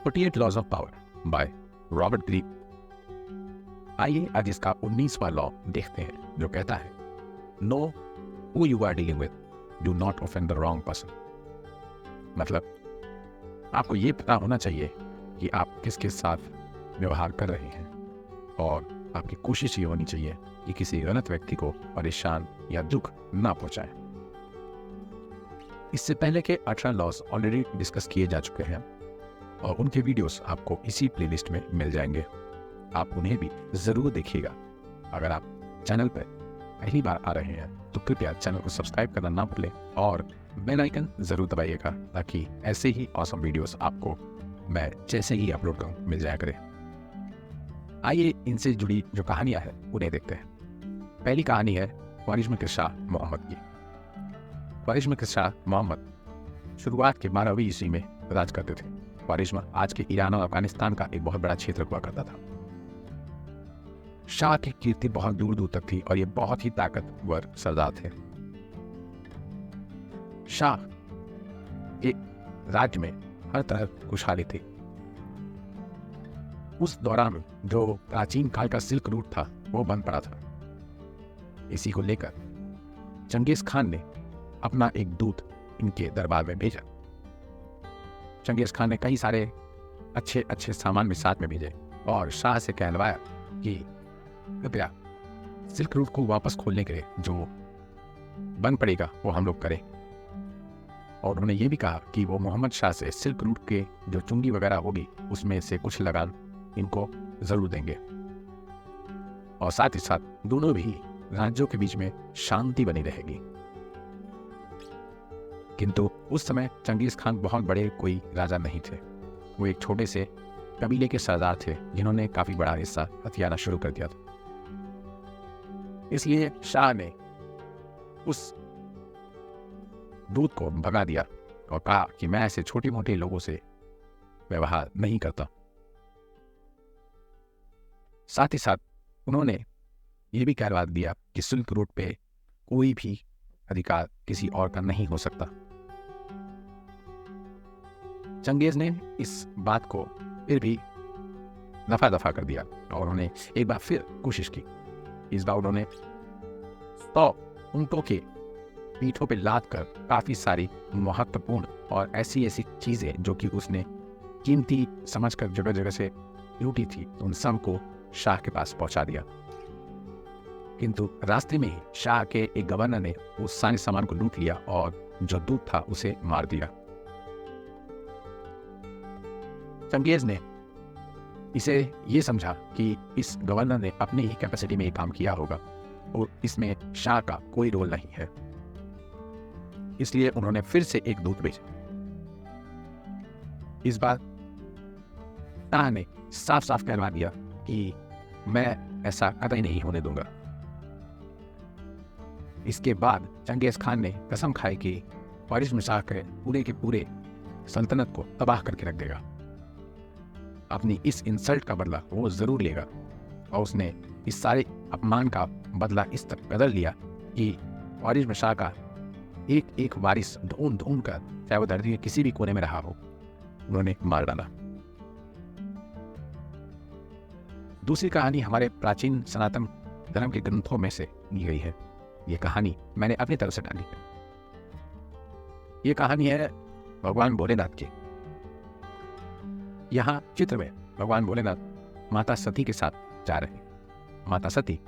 48 laws of power by Robert Greene. आइए आज इसका 19वां लॉ देखते हैं जो कहता है know who you are dealing with, do not offend the wrong person. मतलब आपको ये पता होना चाहिए कि आप किसके साथ व्यवहार कर रहे हैं और आपकी कोशिश ये होनी चाहिए कि किसी गलत व्यक्ति को परेशान या दुख ना पहुंचाएं। इससे पहले के 18 लॉज ऑलरेडी डिस्कस किए जा चुके हैं और उनके वीडियोस आपको इसी प्लेलिस्ट में मिल जाएंगे। आप उन्हें भी जरूर देखिएगा। अगर आप चैनल पर पहली बार आ रहे हैं तो कृपया चैनल को सब्सक्राइब करना ना भूलें और बेल आइकन जरूर दबाइएगा ताकि ऐसे ही ऑसम वीडियोस आपको मैं जैसे ही अपलोड करूं मिल जाया करें। आइए इनसे जुड़ी जो कहानियां हैं उन्हें देखते हैं। पहली कहानी है ख्वारिज़्म के शाह मोहम्मद की। ख्वारिज़्म के शाह मोहम्मद शुरुआत के 12वीं ईस्वी में राज करते थे। ख्वारिज़्म आज के ईरान और अफगानिस्तान का एक बहुत बड़ा क्षेत्र हुआ करता था। शाह की कीर्ति बहुत दूर दूर तक थी और ये बहुत ही ताकतवर सरदार थे। शाह के राज्य में हर तरह खुशहाली थी। उस दौरान जो प्राचीन काल का सिल्क रूट था वो बंद पड़ा था। इसी को लेकर चंगेज खान ने अपना एक दूत इनके दरबार में भेजा। चंगेज खान ने कई सारे अच्छे अच्छे सामान भी साथ में भेजे और शाह से कहलवाया कि कृपया सिल्क रूट को वापस खोलने के लिए जो बंद पड़ेगा वो हम लोग करें। और उन्होंने ये भी कहा कि वो मोहम्मद शाह से सिल्क रूट के जो चुंगी वगैरह होगी उसमें से कुछ लगान इनको जरूर देंगे और साथ ही साथ दोनों भी राज्यों के बीच में शांति बनी रहेगी। किंतु उस समय चंगेज खान बहुत बड़े कोई राजा नहीं थे। वो एक छोटे से कबीले के सरदार थे जिन्होंने काफी बड़ा हिस्सा हथियाना शुरू कर दिया था। इसलिए शाह ने उस दूत को भगा दिया और कहा कि मैं ऐसे छोटे मोटे लोगों से व्यवहार नहीं करता। साथ ही साथ उन्होंने ये भी कहलवा दिया कि सिल्क रूट पे कोई भी अधिकार किसी और का नहीं हो सकता। चंगेज ने इस बात को फिर भी दफा दफा कर दिया और उन्होंने एक बार फिर कोशिश की। इस बार उन्होंने 100 ऊंटों के पीठों पे लाद कर काफी सारी महत्वपूर्ण और ऐसी ऐसी चीजें जो कि उसने कीमती समझकर जगह जगह से लूटी थी उन सब को शाह के पास पहुंचा दिया। किंतु रास्ते में ही शाह के एक गवर्नर ने उस सारे सामान को लूट लिया और जो दूत था उसे मार दिया। चंगेज ने इसे ये समझा कि इस गवर्नर ने अपने ही कैपेसिटी में ये काम किया होगा और इसमें शाह का कोई रोल नहीं है। इसलिए उन्होंने फिर से एक दूत भेजा। इस बार शाह ने साफ साफ कहलवा दिया कि मैं ऐसा कतई नहीं होने दूंगा। इसके बाद चंगेज खान ने कसम खाई कि ख्वारिज़्म शाह के पूरे सल्तनत को तबाह करके रख देगा। अपनी इस इंसल्ट का बदला वो जरूर लेगा और उसने इस सारे अपमान का बदला इस तक कदर लिया कि ख्वारिज़्म शाह का एक एक वारिस ढूंढ ढूंढ कर, चाहे वो धरती के किसी भी कोने में रहा हो, उन्होंने मार डाला। दूसरी कहानी हमारे प्राचीन सनातन धर्म के ग्रंथों में से ली गई है। ये कहानी मैंने अपनी तरफ से डाली है। ये कहानी है भगवान भोलेनाथ की। यहाँ चित्र में भगवान भोलेनाथ माता सती के साथ जा रहे हैं। माता सती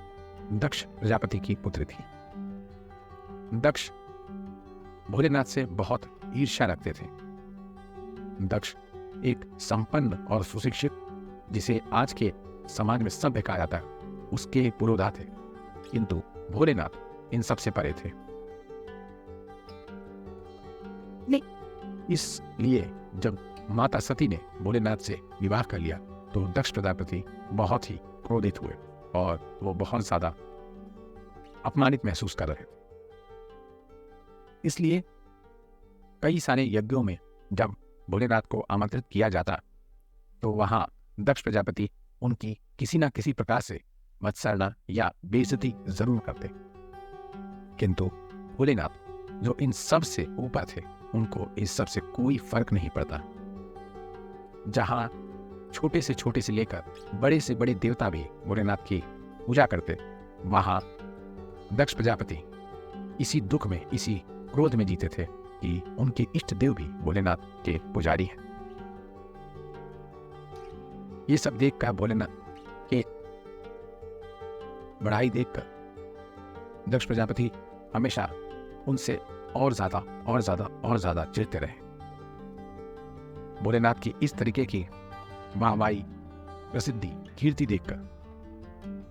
दक्ष प्रजापति की पुत्री थी। दक्ष भोलेनाथ से बहुत ईर्ष्या रखते थे। दक्ष एक संपन्न और सुशिक्षित, जिसे आज के समाज में सभ्य कहा जाता है, उसके पुरोधा थे। किंतु भोलेनाथ इन सब से परे थे। इसलिए जब माता सती ने भोलेनाथ से विवाह कर लिया तो दक्ष प्रजापति बहुत ही क्रोधित हुए और वो बहुत ज्यादा अपमानित महसूस कर रहे थे। इसलिए कई सारे यज्ञों में जब भोलेनाथ को आमंत्रित किया जाता तो वहां दक्ष प्रजापति उनकी किसी ना किसी प्रकार से वत्सरना या बेइज्जती जरूर करते। किंतु भोलेनाथ जो इन सब से ऊपर थे उनको इस सब से कोई फर्क नहीं पड़ता। जहाँ छोटे से लेकर बड़े से बड़े देवता भी भोलेनाथ की पूजा करते, वहाँ दक्ष प्रजापति इसी दुख में, इसी क्रोध में जीते थे कि उनके इष्ट देव भी भोलेनाथ के पुजारी हैं। ये सब देखकर भोलेनाथ के बड़ाई देखकर दक्ष प्रजापति हमेशा उनसे और ज्यादा चिढ़ते रहे। भोलेनाथ की इस तरीके की वाहवाही, प्रसिद्धि, कीर्ति देखकर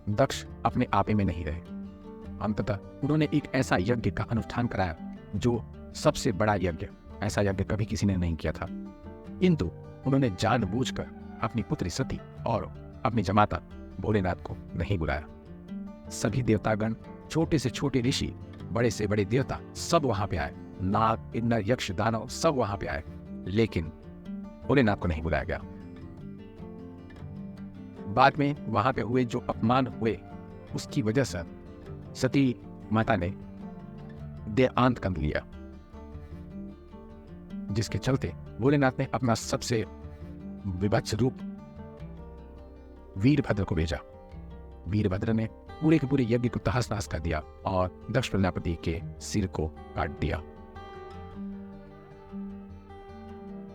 दक्ष अपने आपे में नहीं रहे। अंततः उन्होंने एक ऐसा यज्ञ का अनुष्ठान कराया जो सबसे बड़ा यज्ञ, ऐसा यज्ञ कभी किसी ने नहीं किया था। किंतु उन्होंने जानबूझकर अपनी पुत्री सती और अपनी जमाता भोलेनाथ को नहीं बुलाया। सभी देवतागण, छोटे से छोटे ऋषि, बड़े से बड़े देवता सब वहां पे आए। नाग, किन्नर, यक्ष, दानव सब वहां पे आए, लेकिन भोलेनाथ को नहीं बुलाया गया। बाद में वहां पे हुए जो अपमान हुए, उसकी वजह से सती माता ने देहांत कर लिया, जिसके चलते भोलेनाथ ने अपना सबसे विभत्स रूप वीरभद्र को भेजा। वीरभद्र ने पूरे के पूरे यज्ञ को तहस नहस कर दिया और दक्ष प्रजापति के सिर को काट दिया।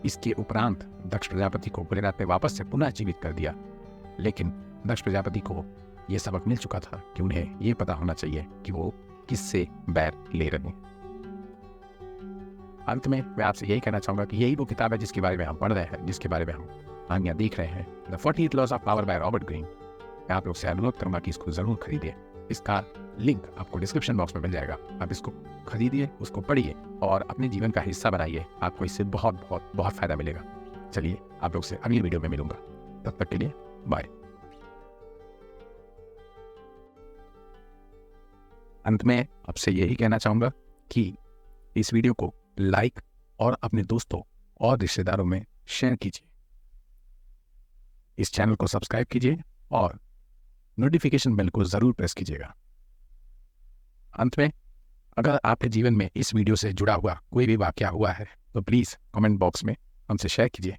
इसके उपरांत दक्ष प्रजापति को भोलेनाथ ने वापस से पुनः जीवित कर दिया, लेकिन दक्ष प्रजापति को यह सबक मिल चुका था कि उन्हें यह पता होना चाहिए कि वो किससे बैर ले रहे हैं। अंत में मैं आपसे यही कहना चाहूंगा कि यही वो किताब है जिसके बारे में हम पढ़ रहे हैं, जिसके बारे में हम कहानियां देख रहे हैं, the 48 laws of power by Robert Greene. मैं आप लोग से अनुरोध करूंगा कि इसको जरूर खरीदिए। इसका लिंक आपको डिस्क्रिप्शन बॉक्स में मिल जाएगा। आप इसको खरीदिए, उसको पढ़िए और अपने जीवन का हिस्सा बनाइए। आपको इससे बहुत बहुत बहुत फायदा मिलेगा। चलिए, आप लोग से अगली वीडियो में मिलूंगा। तब तक के लिए बाय। अंत में आपसे यही कहना चाहूंगा कि इस वीडियो को लाइक और अपने दोस्तों और रिश्तेदारों में शेयर कीजिए। इस चैनल को सब्सक्राइब कीजिए और नोटिफिकेशन बेल को जरूर प्रेस कीजिएगा। अंत में, अगर आपके जीवन में इस वीडियो से जुड़ा हुआ कोई भी वाकया हुआ है तो प्लीज कमेंट बॉक्स में हमसे शेयर कीजिए।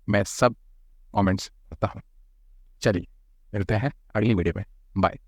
मैं सब कमेंट्स पढ़ता हूँ। चलिए, मिलते हैं अगली वीडियो में। बाय।